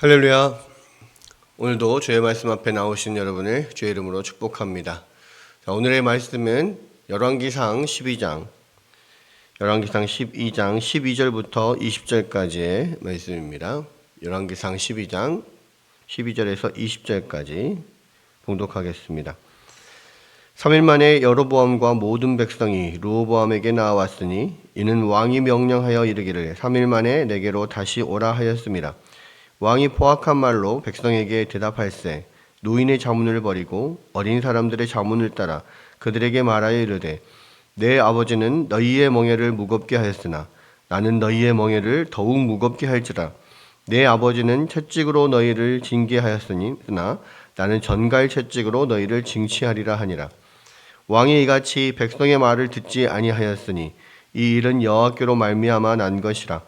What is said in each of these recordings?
할렐루야. 오늘도 주의 말씀 앞에 나오신 여러분을 주의 이름으로 축복합니다. 자, 오늘의 말씀은 열왕기상 12장 12절부터 20절까지의 말씀입니다. 열왕기상 12장 12절에서 20절까지 봉독하겠습니다. 3일 만에 여로보암과 모든 백성이 르호보암에게 나왔으니 이는 왕이 명령하여 이르기를 3일 만에 내게로 다시 오라 하였습니다. 왕이 포악한 말로 백성에게 대답할세 노인의 자문을 버리고 어린 사람들의 자문을 따라 그들에게 말하여 이르되 내 아버지는 너희의 멍에를 무겁게 하였으나 나는 너희의 멍에를 더욱 무겁게 할지라. 내 아버지는 채찍으로 너희를 징계하였으나 나는 전갈 채찍으로 너희를 징치하리라 하니라. 왕이 이같이 백성의 말을 듣지 아니하였으니 이 일은 여호와께로 말미암아 난 것이라.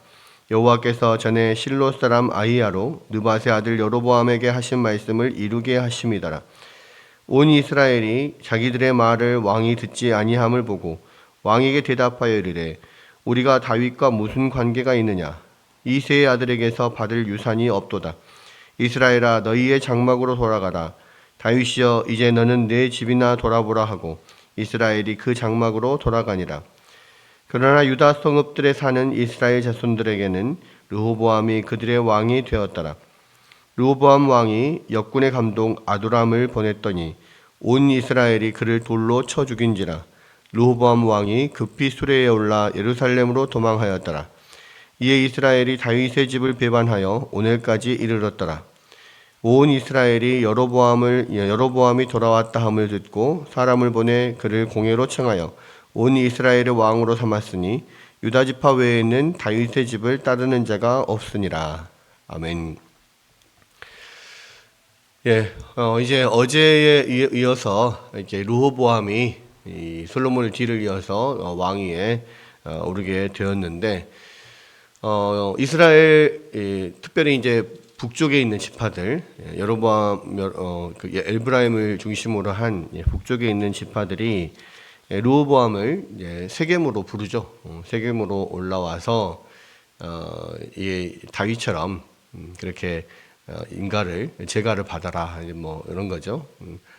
여호와께서 전에 실로 사람 아히야로 느밧의 아들 여로보암에게 하신 말씀을 이루게 하심이더라. 온 이스라엘이 자기들의 말을 왕이 듣지 아니함을 보고 왕에게 대답하여 이르되 우리가 다윗과 무슨 관계가 있느냐? 이새의 아들에게서 받을 유산이 없도다. 이스라엘아 너희의 장막으로 돌아가라. 다윗이여 이제 너는 내 집이나 돌아보라 하고 이스라엘이 그 장막으로 돌아가니라. 그러나 유다 성읍들에 사는 이스라엘 자손들에게는 르호보암이 그들의 왕이 되었더라. 르호보암 왕이 역군의 감독 아두람을 보냈더니 온 이스라엘이 그를 돌로 쳐 죽인지라. 르호보암 왕이 급히 수레에 올라 예루살렘으로 도망하였더라. 이에 이스라엘이 다윗의 집을 배반하여 오늘까지 이르렀더라. 온 이스라엘이 여로보암이 돌아왔다 함을 듣고 사람을 보내 그를 공회로 청하여 온 이스라엘의 왕으로 삼았으니 유다 지파 외에는 다윗의 집을 따르는 자가 없으니라. 아멘. 이제 어제에 이어서 이제 르호보암이 이 솔로몬의 뒤를 이어서 왕위에 오르게 되었는데, 이스라엘 특별히 이제 북쪽에 있는 지파들, 여로보암 엘브라임을 중심으로 한 북쪽에 있는 지파들이 르호보암을 세겜으로 부르죠. 세겜으로 올라와서 이 다윗처럼 그렇게 제가를 받아라 뭐 이런 거죠.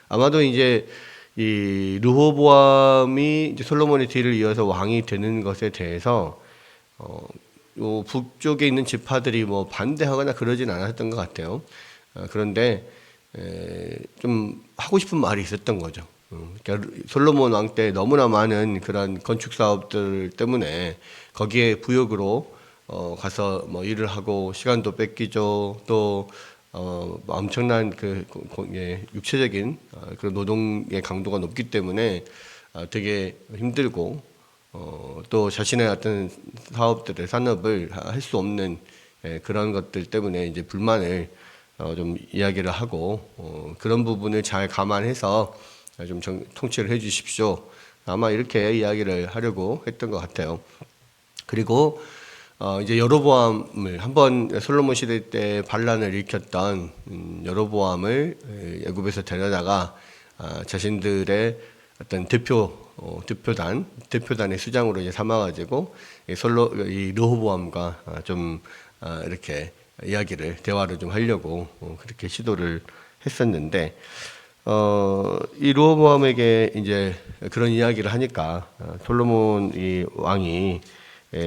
아마도 이제 이 르호보암이 이제 솔로몬의 뒤를 이어서 왕이 되는 것에 대해서 요 북쪽에 있는 지파들이 뭐 반대하거나 그러진 않았던 것 같아요. 그런데 좀 하고 싶은 말이 있었던 거죠. 그러니까 솔로몬 왕 때 너무나 많은 그런 건축 사업들 때문에 거기에 부역으로 가서 뭐 일을 하고 시간도 뺏기죠. 또 엄청난 육체적인 그런 노동의 강도가 높기 때문에 되게 힘들고 또 자신의 어떤 사업들의 산업을 할 수 없는 그런 것들 때문에 이제 불만을 좀 이야기를 하고 그런 부분을 잘 감안해서 좀 통치를 해 주십시오. 아마 이렇게 이야기를 하려고 했던 것 같아요. 그리고 이제 여로보암을 한번 솔로몬 시대 때 반란을 일으켰던 여로보암을 애굽에서 데려다가 자신들의 어떤 대표단의 수장으로 이제 삼아가지고 이 르호보암과 좀 이렇게 대화를 좀 하려고 그렇게 시도를 했었는데, 이 르호보암에게 이제 그런 이야기를 하니까 솔로몬 이 왕이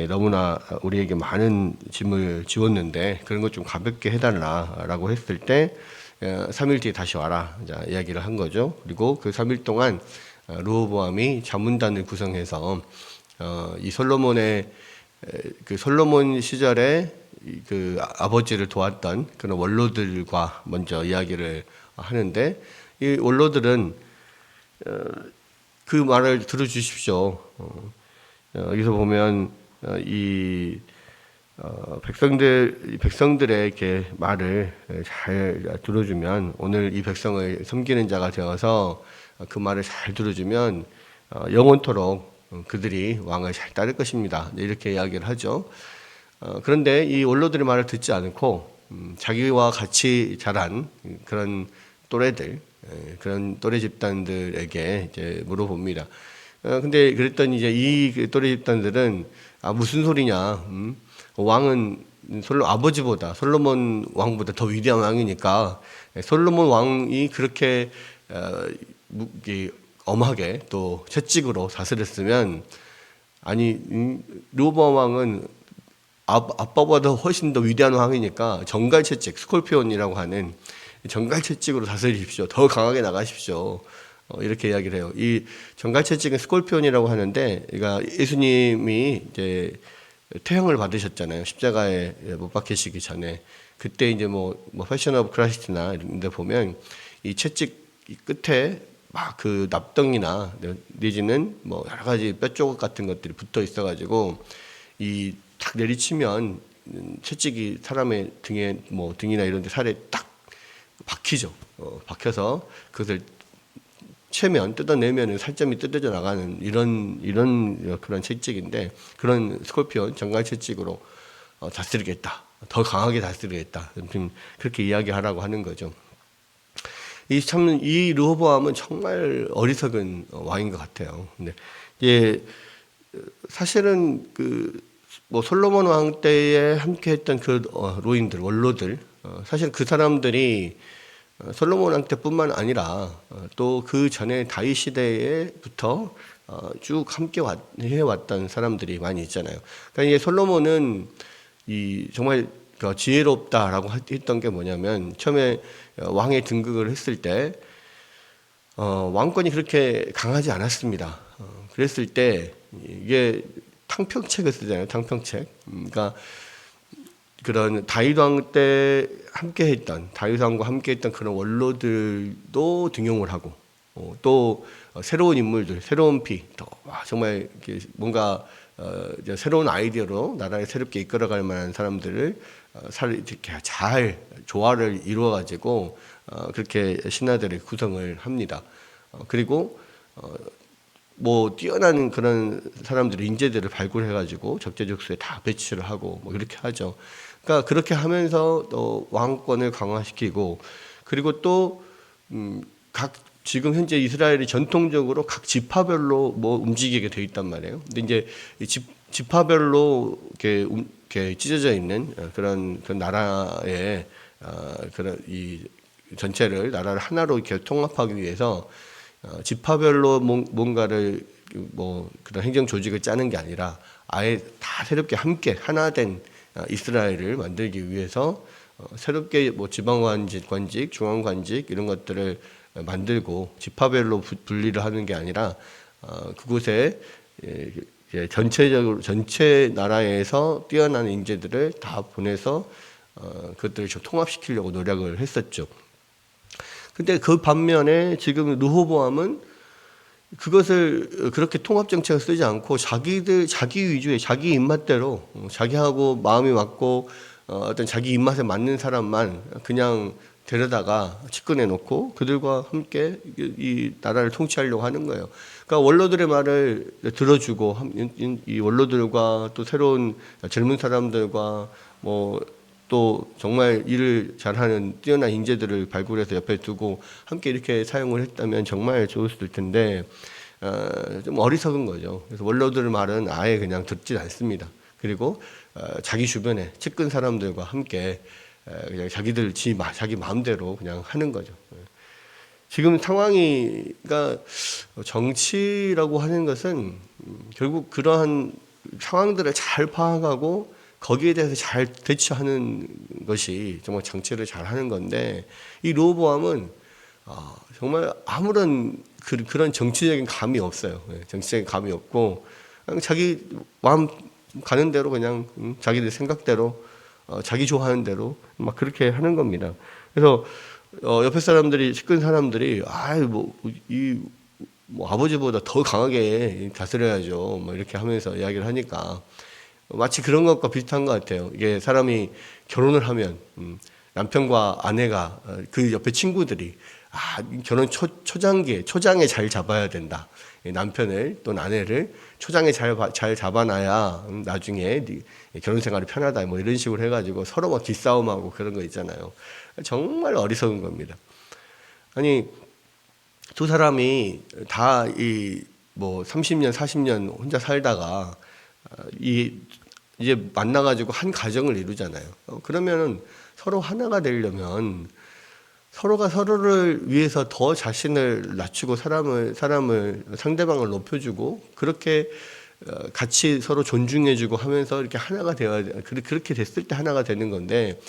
너무나 우리에게 많은 짐을 지웠는데 그런 것 좀 가볍게 해달라라고 했을 때 3일 뒤에 다시 와라 이야기를 한 거죠. 그리고 그 3일 동안 르호보암이 자문단을 구성해서 이 솔로몬의 그 솔로몬 시절에 그 아버지를 도왔던 그런 원로들과 먼저 이야기를 하는데, 이 원로들은 그 말을 들어주십시오. 여기서 보면 이 백성들의 이렇게 말을 잘 들어주면, 오늘 이 백성을 섬기는 자가 되어서 그 말을 잘 들어주면 영원토록 그들이 왕을 잘 따를 것입니다. 이렇게 이야기를 하죠. 그런데 이 원로들의 말을 듣지 않고 자기와 같이 자란 그런 또래들, 그런 또래 집단들에게 이제 물어봅니다. 근데 그랬더니 이제 이 또래 집단들은 무슨 소리냐? 왕은 아버지보다 솔로몬 왕보다 더 위대한 왕이니까 솔로몬 왕이 그렇게 엄하게 또 채찍으로 다스렸으면 아니 르호보암 왕은 아빠보다 훨씬 더 위대한 왕이니까 정갈채찍 스콜피온이라고 하는 정갈채찍으로 다스리십시오. 더 강하게 나가십시오. 이렇게 이야기를 해요. 이 정갈채찍은 스콜피온이라고 하는데, 그러니까 예수님이 이제 태형을 받으셨잖아요. 십자가에 못 박히시기 전에. 그때 이제 뭐 패션 오브 크라이스트나 이런 데 보면 이 채찍 끝에 막 그 납덩이나 내지는 뭐 여러 가지 뼈조각 같은 것들이 붙어 있어가지고 이 탁 내리치면 채찍이 사람의 등에 뭐 등이나 이런 데 살에 딱 박히죠. 박혀서 그것을 채면 뜯어내면 살점이 뜯어져 나가는 이런 그런 채찍인데, 그런 스콜피온 정갈 채찍으로 다스리겠다, 더 강하게 다스리겠다, 그렇게 이야기하라고 하는 거죠. 이 르호보암은 정말 어리석은 왕인 것 같아요. 근데 사실은 뭐 솔로몬 왕 때에 함께했던 그 로인들, 원로들, 사실 그 사람들이 솔로몬 왕 때뿐만 아니라 또 그 전에 다윗 시대에부터 쭉 함께 해왔던 사람들이 많이 있잖아요. 그러니까 이게 솔로몬은 정말 지혜롭다라고 했던 게 뭐냐면, 처음에 왕에 등극을 했을 때 왕권이 그렇게 강하지 않았습니다. 그랬을 때 이게 탕평책을 쓰잖아요. 탕평책. 그러니까 그런 다윗 왕 때 다윗 왕과 함께했던 그런 원로들도 등용을 하고, 또 새로운 인물들, 새로운 피, 정말 뭔가 새로운 아이디어로 나라를 새롭게 이끌어갈 만한 사람들을 잘 조화를 이루어 가지고 그렇게 신하들을 구성을 합니다. 그리고 뭐 뛰어난 그런 사람들의 인재들을 발굴해 가지고 적재적소에 다 배치를 하고 뭐 그렇게 하죠. 그러니까 그렇게 하면서 또 왕권을 강화시키고, 그리고 또 지금 현재 이스라엘이 전통적으로 각 지파별로 뭐 움직이게 돼 있단 말이에요. 근데 이제 지파별로 이렇게 찢어져 있는 그런 나라의 그런 이 전체를 나라를 하나로 이렇게 통합하기 위해서 지파별로 뭔가를 뭐 그런 행정 조직을 짜는 게 아니라 아예 다 새롭게 함께 하나된 이스라엘을 만들기 위해서 새롭게 뭐 지방관직, 중앙관직 이런 것들을 만들고 지파별로 분리를 하는 게 아니라 그곳에 전체적으로 전체 나라에서 뛰어난 인재들을 다 보내서 그것들을 좀 통합시키려고 노력을 했었죠. 근데 그 반면에 지금 르호보암은 그것을 그렇게 통합 정책을 쓰지 않고 자기 위주의 자기 입맛대로 자기하고 마음이 맞고 어떤 자기 입맛에 맞는 사람만 그냥 데려다가 측근해 놓고 그들과 함께 이 나라를 통치하려고 하는 거예요. 그러니까 원로들의 말을 들어주고 이 원로들과 또 새로운 젊은 사람들과 뭐 또 정말 일을 잘하는 뛰어난 인재들을 발굴해서 옆에 두고 함께 이렇게 사용을 했다면 정말 좋았을 텐데 좀 어리석은 거죠. 그래서 원로들 말은 아예 그냥 듣지 않습니다. 그리고 자기 주변에 측근 사람들과 함께 그냥 자기 마음대로 그냥 하는 거죠. 지금 상황이가 정치라고 하는 것은 결국 그러한 상황들을 잘 파악하고 거기에 대해서 잘 대처하는 것이 정말 정치를 잘 하는 건데, 이 르호보암은 정말 아무런 그런 정치적인 감이 없어요. 정치적인 감이 없고 그냥 자기 마음 가는 대로 그냥 자기들 생각대로 자기 좋아하는 대로 막 그렇게 하는 겁니다. 그래서 옆에 사람들이 측근 사람들이 뭐 아버지보다 더 강하게 다스려야죠. 뭐 이렇게 하면서 이야기를 하니까 마치 그런 것과 비슷한 것 같아요. 이게 사람이 결혼을 하면 남편과 아내가 그 옆에 친구들이 결혼 초장에 잘 잡아야 된다. 남편을 또는 아내를 초장에 잘 잡아놔야 나중에 결혼 생활이 편하다. 뭐 이런 식으로 해가지고 서로 막 기싸움하고 그런 거 있잖아요. 정말 어리석은 겁니다. 아니 두 사람이 다 뭐 30년, 40년 혼자 살다가 이 이제 만나가지고 한 가정을 이루잖아요. 그러면은 서로 하나가 되려면 서로가 서로를 위해서 더 자신을 낮추고 사람을 상대방을 높여주고 그렇게 같이 서로 존중해주고 하면서 이렇게 하나가 되어야 돼. 그렇게 됐을 때 하나가 되는 건데,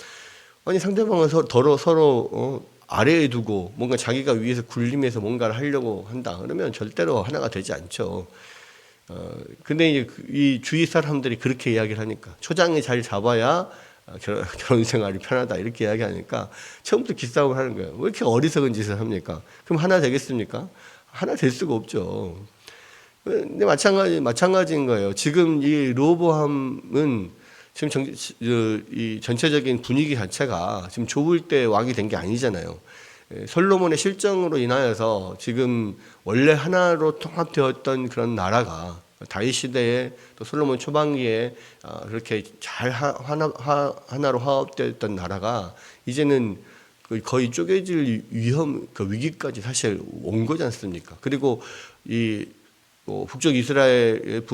아니 상대방을 서로 아래에 두고 뭔가 자기가 위에서 굴림해서 뭔가를 하려고 한다. 그러면 절대로 하나가 되지 않죠. 근데 이제 이 주위 사람들이 그렇게 이야기를 하니까 초장에 잘 잡아야 결혼 생활이 편하다 이렇게 이야기하니까 처음부터 기싸움을 하는 거예요. 왜 이렇게 어리석은 짓을 합니까? 그럼 하나 되겠습니까? 하나 될 수가 없죠. 근데 마찬가지인 거예요. 지금 이 르호보암은 지금 이 전체적인 분위기 자체가 지금 좋을 때 왕이 된 게 아니잖아요. 솔로몬의 실정으로 인하여서 지금 원래 하나로 통합되었던 그런 나라가 다윗 시대에 또 솔로몬 초반기에 그렇게 잘 하나로 화합되었던 나라가 이제는 거의 쪼개질 그 위기까지 사실 온 거지 않습니까? 그리고 이 북쪽 이스라엘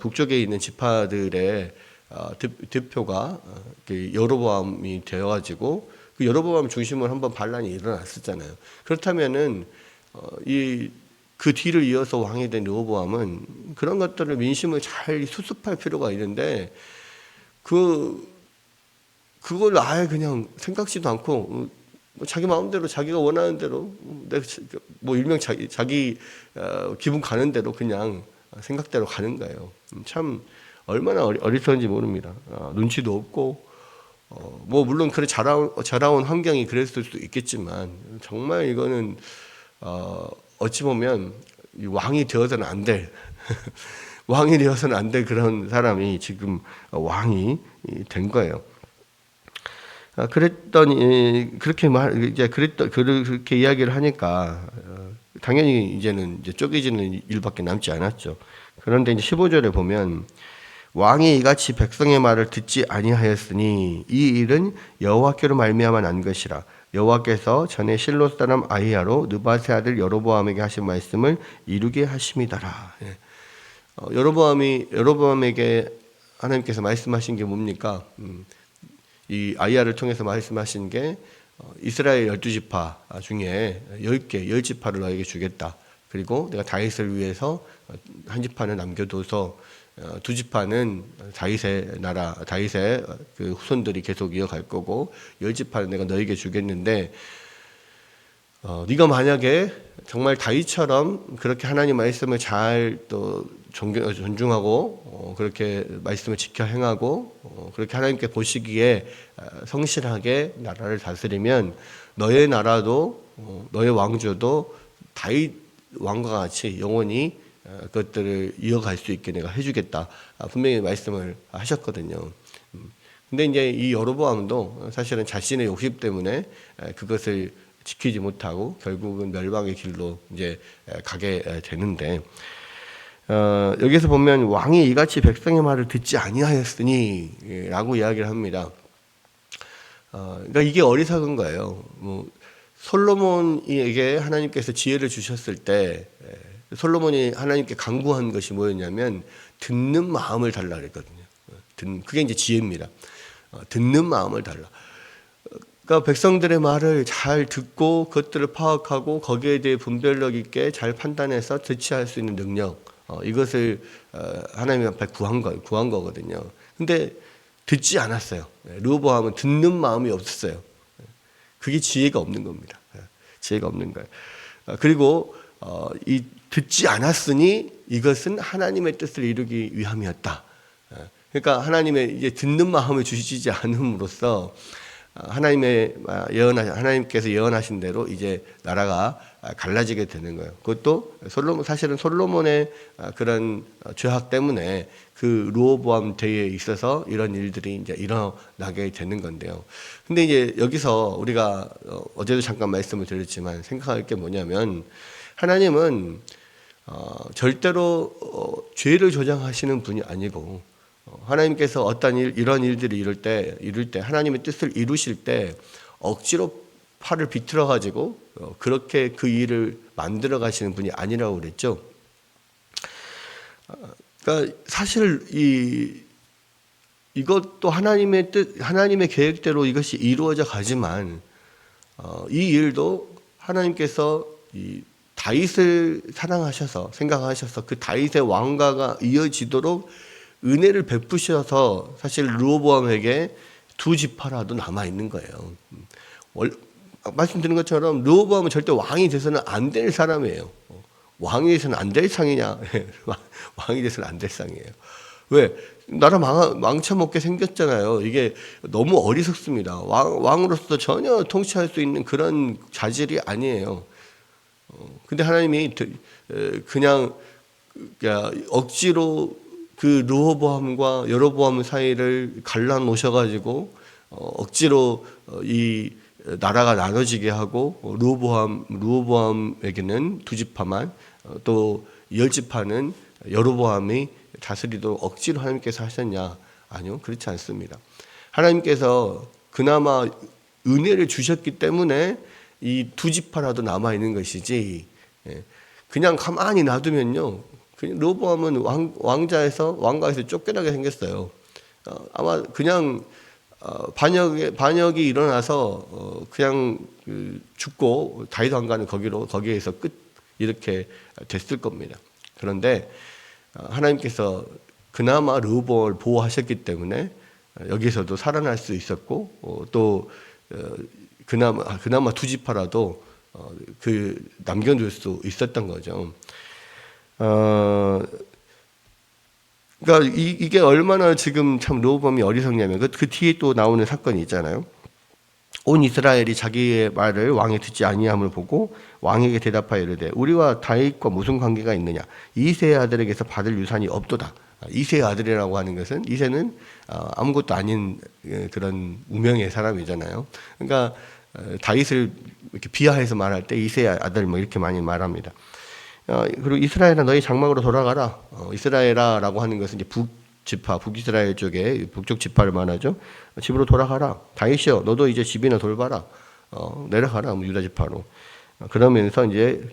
북쪽에 있는 지파들의 대표가 여로보암이 되어가지고 그 여로보암 중심으로 한번 반란이 일어났었잖아요. 그렇다면은 그 뒤를 이어서 왕이 된 르호보암은 그런 것들을 민심을 잘 수습할 필요가 있는데 그걸 아예 그냥 생각지도 않고 자기 마음대로 자기가 원하는 대로 뭐 일명 자기 기분 가는 대로 그냥 생각대로 가는 거예요. 참 얼마나 어리석은지 모릅니다. 눈치도 없고 뭐 물론 그래 자라온 환경이 그랬을 수도 있겠지만 정말 이거는 어찌 보면 왕이 되어서는 안 될 왕이 되어서는 안 될 그런 사람이 지금 왕이 된 거예요. 그랬더니 그렇게 이야기를 하니까 당연히 이제는 쪼개지는 일밖에 남지 않았죠. 그런데 이제 15절에 보면 왕이 이같이 백성의 말을 듣지 아니하였으니 이 일은 여호와께로 말미암아 난 것이라. 여호와께서 전에 실로 사람 아히야로 느밧의 아들 여로보암에게 하신 말씀을 이루게 하심이더라. 여로보암에게 하나님께서 말씀하신 게 뭡니까? 이 아히야를 통해서 말씀하신 게 이스라엘 12지파 중에 10지파를 너에게 주겠다. 그리고 내가 다윗을 위해서 한 지파는 남겨둬서 두 지파는 다윗의 그 후손들이 계속 이어갈 거고 10지파는 내가 너에게 주겠는데 네가 만약에 정말 다윗처럼 그렇게 하나님 말씀을 잘 또 존중하고 그렇게 말씀을 지켜 행하고 그렇게 하나님께 보시기에 성실하게 나라를 다스리면 너의 나라도 너의 왕조도 다윗 왕과 같이 영원히 그것들을 이어갈 수 있게 내가 해주겠다. 분명히 말씀을 하셨거든요. 근데 이제 이 여로보암도 사실은 자신의 욕심 때문에 그것을 지키지 못하고 결국은 멸망의 길로 이제 가게 되는데 여기서 보면 왕이 이같이 백성의 말을 듣지 아니하였으니라고 이야기를 합니다. 그러니까 이게 어리석은 거예요. 솔로몬에게 하나님께서 지혜를 주셨을 때 솔로몬이 하나님께 간구한 것이 뭐였냐면 듣는 마음을 달라 그랬거든요. 그게 이제 지혜입니다. 듣는 마음을 달라. 그러니까 백성들의 말을 잘 듣고 그것들을 파악하고 거기에 대해 분별력 있게 잘 판단해서 대처할 수 있는 능력, 이것을 하나님 앞에 구한 거거든요. 근데 듣지 않았어요. 르호보암은 듣는 마음이 없었어요. 그게 지혜가 없는 겁니다. 지혜가 없는 거예요. 그리고 이 듣지 않았으니 이것은 하나님의 뜻을 이루기 위함이었다. 그러니까 하나님의 이제 듣는 마음을 주시지 않음으로써 하나님께서 예언하신 대로 이제 나라가 갈라지게 되는 거예요. 그것도 사실은 솔로몬의 그런 죄악 때문에 그 르호보암 때에 있어서 이런 일들이 이제 일어나게 되는 건데요. 근데 이제 여기서 우리가 어제도 잠깐 말씀을 드렸지만 생각할 게 뭐냐면 하나님은 절대로 죄를 조장하시는 분이 아니고 하나님께서 어떤 이런 일들이 이룰 때 하나님의 뜻을 이루실 때 억지로 팔을 비틀어 가지고 그렇게 그 일을 만들어 가시는 분이 아니라고 그랬죠. 그러니까 사실 이 이것도 하나님의 뜻, 하나님의 계획대로 이것이 이루어져 가지만 이 일도 하나님께서 이 다윗을 사랑하셔서 생각하셔서 그 다윗의 왕가가 이어지도록 은혜를 베푸셔서 사실 르호보암에게 두 지파라도 남아 있는 거예요. 말씀드린 것처럼 르호보암은 절대 왕이 돼서는 안 될 사람이에요. 왕이 돼서는 안 될 상이냐? 왕이 돼서는 안 될 상이에요. 왜? 나라 망쳐먹게 생겼잖아요. 이게 너무 어리석습니다. 왕으로서 전혀 통치할 수 있는 그런 자질이 아니에요. 근데 하나님이 그냥 억지로 그 르호보암과 여로보암 사이를 갈라놓으셔가지고 억지로 이 나라가 나눠지게 하고 르호보암에게는 두 지파만 또 10지파는 여로보암이 다스리도록 억지로 하나님께서 하셨냐? 아니요, 그렇지 않습니다. 하나님께서 그나마 은혜를 주셨기 때문에 이 두 지파라도 남아 있는 것이지, 그냥 가만히 놔두면요, 그냥 르호보암은 왕가에서 쫓겨나게 생겼어요. 아마 그냥 반역이 일어나서 그냥 죽고 다윗 왕가는 거기에서 끝 이렇게 됐을 겁니다. 그런데 하나님께서 그나마 르호보암을 보호하셨기 때문에 여기서도 살아날 수 있었고 또 그나마 두 지파라도 남겨둘 수 있었던 거죠. 그러니까 이게 얼마나 지금 참 르호보암이 어리석냐면 그 뒤에 또 나오는 사건이 있잖아요. 온 이스라엘이 자기의 말을 왕이 듣지 아니함을 보고 왕에게 대답하여 이르되 우리와 다윗과 무슨 관계가 있느냐? 이새의 아들에게서 받을 유산이 없도다. 이새의 아들이라고 하는 것은 이새는 아무것도 아닌 그런 무명의 사람이잖아요. 그러니까 다윗을 이렇게 비하해서 말할 때 이새의 아들 뭐 이렇게 많이 말합니다. 그리고 이스라엘아 너희 장막으로 돌아가라. 이스라엘아라고 하는 것은 이제 북이스라엘 쪽에 북쪽 지파를 말하죠. 집으로 돌아가라. 다윗이여 너도 이제 집이나 돌봐라. 내려가라. 유다 지파로. 그러면서 이제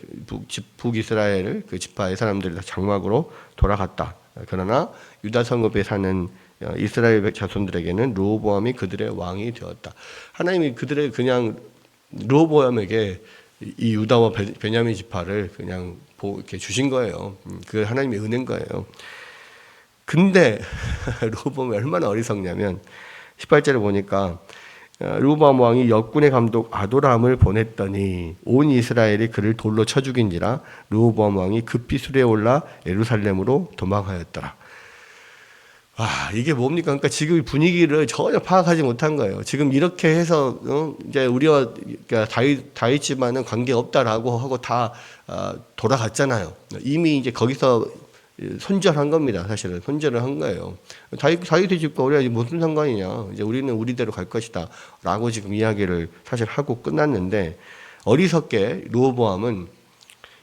북이스라엘 그 지파의 사람들이 다 장막으로 돌아갔다. 그러나 유다 성읍에 사는 이스라엘 자손들에게는 르호보암이 그들의 왕이 되었다. 하나님이 그들의 그냥 르호보암에게 이 유다와 베냐민 지파를 그냥 이렇게 주신 거예요. 그 하나님의 은혜인 거예요. 근데 르호보암이 얼마나 어리석냐면 18절에 보니까 르호보암 왕이 역군의 감독 아도람을 보냈더니 온 이스라엘이 그를 돌로 쳐 죽인지라 르호보암 왕이 급히 수레에 올라 예루살렘으로 도망하였더라. 와, 이게 뭡니까? 그러니까 지금 분위기를 전혀 파악하지 못한 거예요. 지금 이렇게 해서 이제 우리와 그러니까 다윗 집안은 관계 없다라고 하고 다 돌아갔잖아요. 이미 이제 거기서 손절한 겁니다. 사실은 손절을 한 거예요. 다윗의 집과 우리가 무슨 상관이냐? 이제 우리는 우리대로 갈 것이다라고 지금 이야기를 사실 하고 끝났는데 어리석게 르호보암은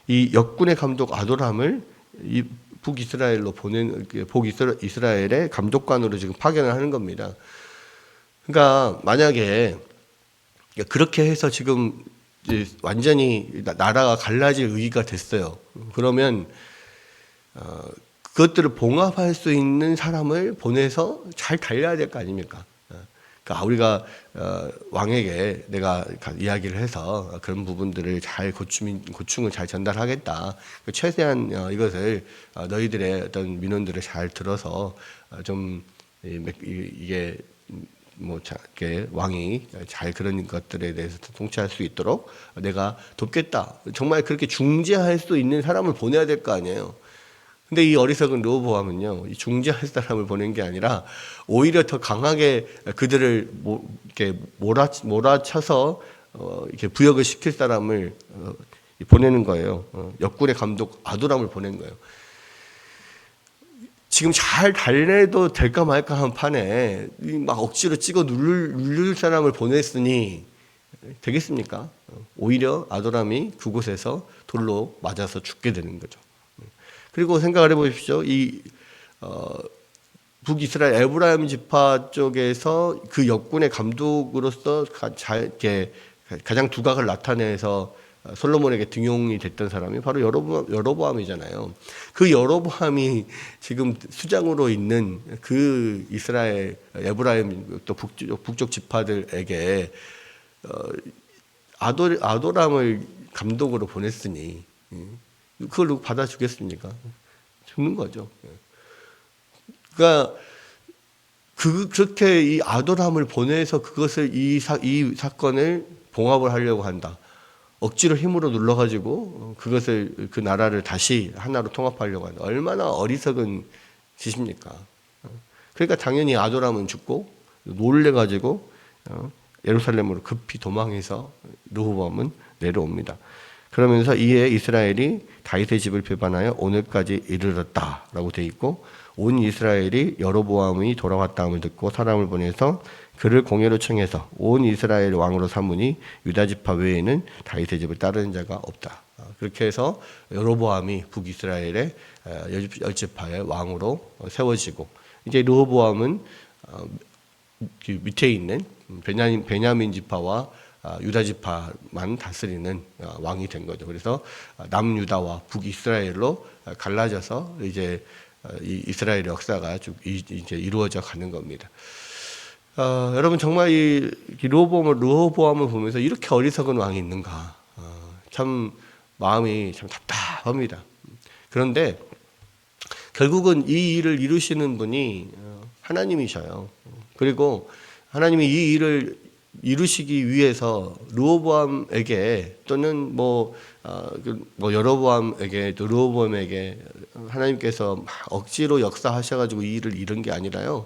이 역군의 감독 아도람을 이 북이스라엘로 북이스라엘의 감독관으로 지금 파견을 하는 겁니다. 그러니까 만약에 그렇게 해서 지금 완전히 나라가 갈라질 위기가 됐어요. 그러면 그것들을 봉합할 수 있는 사람을 보내서 잘 달려야 될 거 아닙니까? 그러니까 우리가 왕에게 내가 이야기를 해서 그런 부분들을 잘 고충을 잘 전달하겠다. 최대한 이것을 너희들의 어떤 민원들을 잘 들어서 좀 이게 뭐 왕이 잘 그런 것들에 대해서 통치할 수 있도록 내가 돕겠다. 정말 그렇게 중재할 수 있는 사람을 보내야 될 거 아니에요. 근데 이 어리석은 르호보암은요, 이 중재할 사람을 보낸 게 아니라 오히려 더 강하게 그들을 이렇게 몰아쳐서 이렇게 부역을 시킬 사람을 보내는 거예요. 역군의 감독 아도람을 보낸 거예요. 지금 잘 달래도 될까 말까 한 판에 막 억지로 찍어 누를 사람을 보냈으니 되겠습니까? 오히려 아도람이 그곳에서 돌로 맞아서 죽게 되는 거죠. 그리고 생각을 해보십시오. 이 북이스라엘 에브라임 지파 쪽에서 그 역군의 감독으로서 가장 두각을 나타내서 솔로몬에게 등용이 됐던 사람이 바로 여로보암이잖아요. 그 여로보암이 지금 수장으로 있는 그 이스라엘 에브라임 또 북쪽 지파들에게 아도람을 감독으로 보냈으니 그걸 누구 받아주겠습니까? 죽는 거죠. 그러니까 그렇게 이 아도람을 보내서 그것을 이 사건을 봉합을 하려고 한다. 억지로 힘으로 눌러가지고 그것을 그 나라를 다시 하나로 통합하려고 한다. 얼마나 어리석은 짓입니까? 그러니까 당연히 아도람은 죽고 놀래가지고 예루살렘으로 급히 도망해서 르호보암은 내려옵니다. 그러면서 이에 이스라엘이 다윗의 집을 배반하여 오늘까지 이르렀다라고 되어 있고, 온 이스라엘이 여로보암이 돌아왔다함을 듣고 사람을 보내서 그를 공회로 청해서 온 이스라엘 왕으로 삼으니 유다 지파 외에는 다윗의 집을 따르는 자가 없다. 그렇게 해서 여로보암이 북이스라엘의 열 지파의 왕으로 세워지고, 이제 르호보암은 밑에 있는 베냐민 지파와 유다 지파만 다스리는 왕이 된 거죠. 그래서 남유다와 북이스라엘로 갈라져서 이제 이 이스라엘 역사가 쭉 이제 이루어져 가는 겁니다. 여러분 정말 이 르호보암을 보면서 이렇게 어리석은 왕이 있는가? 참 마음이 참 답답합니다. 그런데 결국은 이 일을 이루시는 분이 하나님이셔요. 그리고 하나님이 이 일을 이루시기 위해서 르호보암에게 또는 여로보암에게 또 르호보암에게 하나님께서 억지로 역사하셔가지고 이 일을 이룬 게 아니라요.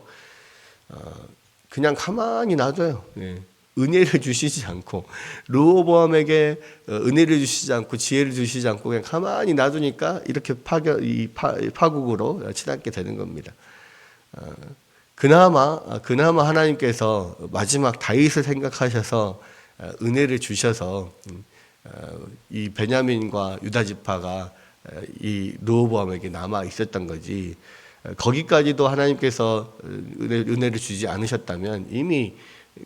그냥 가만히 놔둬요. 은혜를 주시지 않고, 르호보암에게 은혜를 주시지 않고 지혜를 주시지 않고 그냥 가만히 놔두니까 이렇게 파국으로 치닫게 되는 겁니다. 그나마 하나님께서 마지막 다윗을 생각하셔서 은혜를 주셔서 이 베냐민과 유다 지파가 이 르호보암에게 남아 있었던 거지, 거기까지도 하나님께서 은혜를 주지 않으셨다면 이미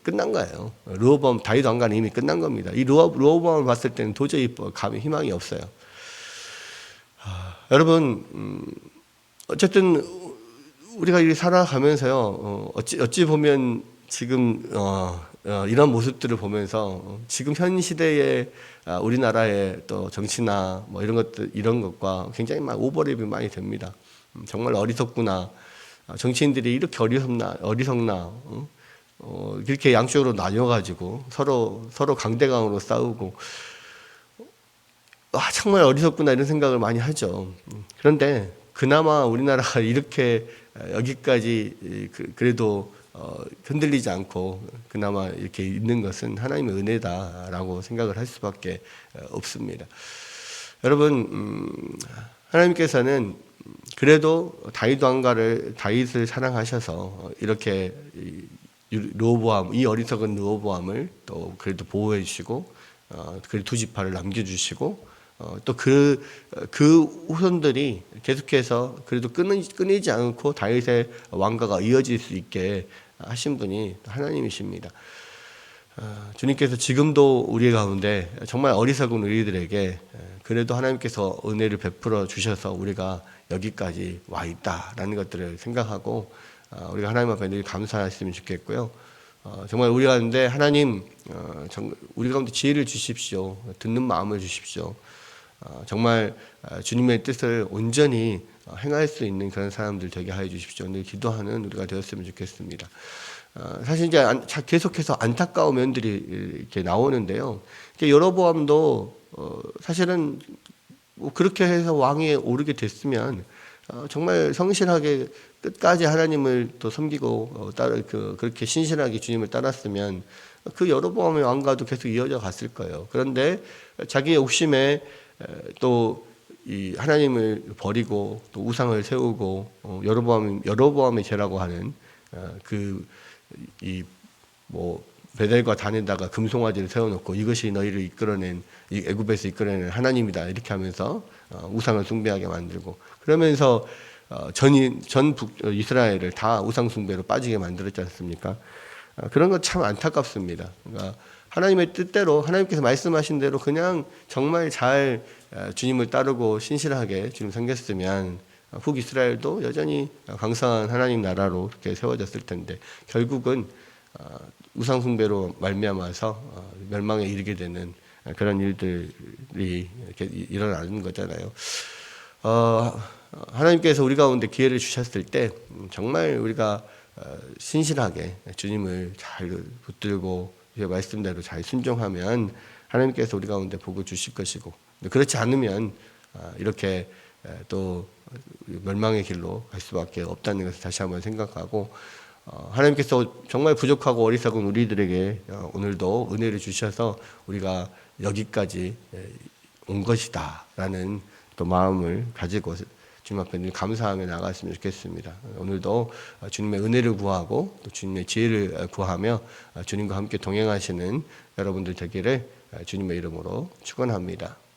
끝난 거예요. 르호보암 다윗 왕가는 이미 끝난 겁니다. 이 르호보암을 봤을 때는 도저히 감히 희망이 없어요. 여러분 어쨌든 우리가 이 살아가면서요, 어찌 보면 지금 이런 모습들을 보면서 지금 현 시대의 우리나라의 또 정치나 뭐 이런 것과 굉장히 막 오버랩이 많이 됩니다. 정말 어리석구나. 정치인들이 이렇게 어리석나. 이렇게 양쪽으로 나뉘어가지고 서로 강대강으로 싸우고, 정말 어리석구나 이런 생각을 많이 하죠. 그런데 그나마 우리나라가 이렇게 여기까지 그래도 흔들리지 않고 그나마 이렇게 있는 것은 하나님의 은혜다라고 생각을 할 수밖에 없습니다. 여러분, 하나님께서는 그래도 다윗을 사랑하셔서 이렇게 르호보암, 이 어리석은 르호보암을 또 그래도 보호해 주시고, 그 두 지파를 남겨주시고, 또 그 후손들이 계속해서 그래도 끊이지 않고 다윗의 왕가가 이어질 수 있게 하신 분이 하나님이십니다. 주님께서 지금도 우리 가운데 정말 어리석은 우리들에게 그래도 하나님께서 은혜를 베풀어 주셔서 우리가 여기까지 와 있다라는 것들을 생각하고 우리가 하나님 앞에 늘 감사했으면 좋겠고요. 정말 우리 가운데 하나님, 우리 가운데 지혜를 주십시오. 듣는 마음을 주십시오. 정말 주님의 뜻을 온전히 행할 수 있는 그런 사람들 되게 하여 주십시오. 늘 기도하는 우리가 되었으면 좋겠습니다. 사실 이제 계속해서 안타까운 면들이 이렇게 나오는데요. 여로보암도 사실은 그렇게 해서 왕위에 오르게 됐으면 정말 성실하게 끝까지 하나님을 또 섬기고 그렇게 신실하게 주님을 따랐으면 그 여로보암의 왕가도 계속 이어져 갔을 거예요. 그런데 자기의 욕심에 또 이 하나님을 버리고 또 우상을 세우고 여로보암의 죄라고 하는 베델과 단에다가 금송아지를 세워놓고 이것이 너희를 이끌어낸 이 애굽에서 이끌어낸 하나님이다 이렇게 하면서 우상을 숭배하게 만들고, 그러면서 전 이스라엘을 다 우상 숭배로 빠지게 만들었지 않습니까? 그런 것 참 안타깝습니다. 그러니까 하나님의 뜻대로 하나님께서 말씀하신 대로 그냥 정말 잘 주님을 따르고 신실하게 주님 섬겼으면 북이스라엘도 여전히 강성한 하나님 나라로 이렇게 세워졌을 텐데 결국은 우상 숭배로 말미암아서 멸망에 이르게 되는 그런 일들이 이렇게 일어나는 거잖아요. 하나님께서 우리 가운데 기회를 주셨을 때 정말 우리가 신실하게 주님을 잘 붙들고 말씀대로 잘 순종하면 하나님께서 우리 가운데 복을 주실 것이고, 그렇지 않으면 이렇게 또 멸망의 길로 갈 수밖에 없다는 것을 다시 한번 생각하고, 하나님께서 정말 부족하고 어리석은 우리들에게 오늘도 은혜를 주셔서 우리가 여기까지 온 것이다 라는 또 마음을 가지고 주님 앞에 늘 감사하며 나갔으면 좋겠습니다. 오늘도 주님의 은혜를 구하고 또 주님의 지혜를 구하며 주님과 함께 동행하시는 여러분들 되기를 주님의 이름으로 축원합니다.